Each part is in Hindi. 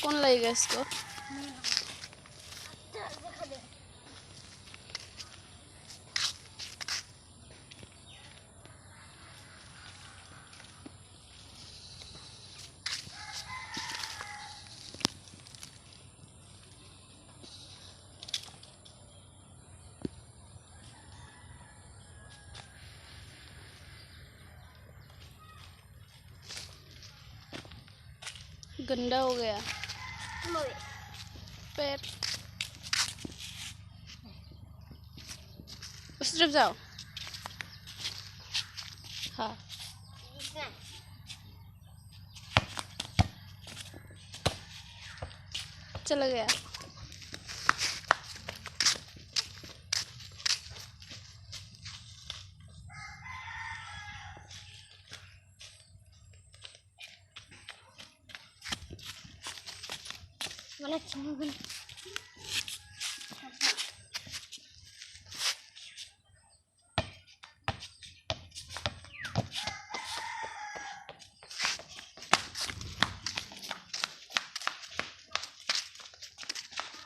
कौन लगेगा इसको? गंदा हो गया पैर। उस तरफ जाओ। हाँ चला गया।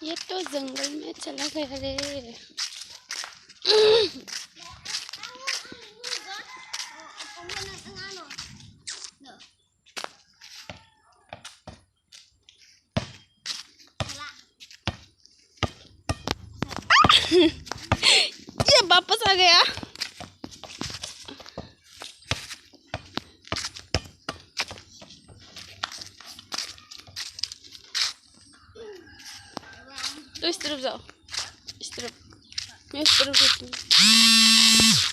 ये तो जंगल में चला गया रे। ये वापस आ गया। तो इस तरफ जाओ, इस तरफ, मैं इस तरफ जाती हूँ।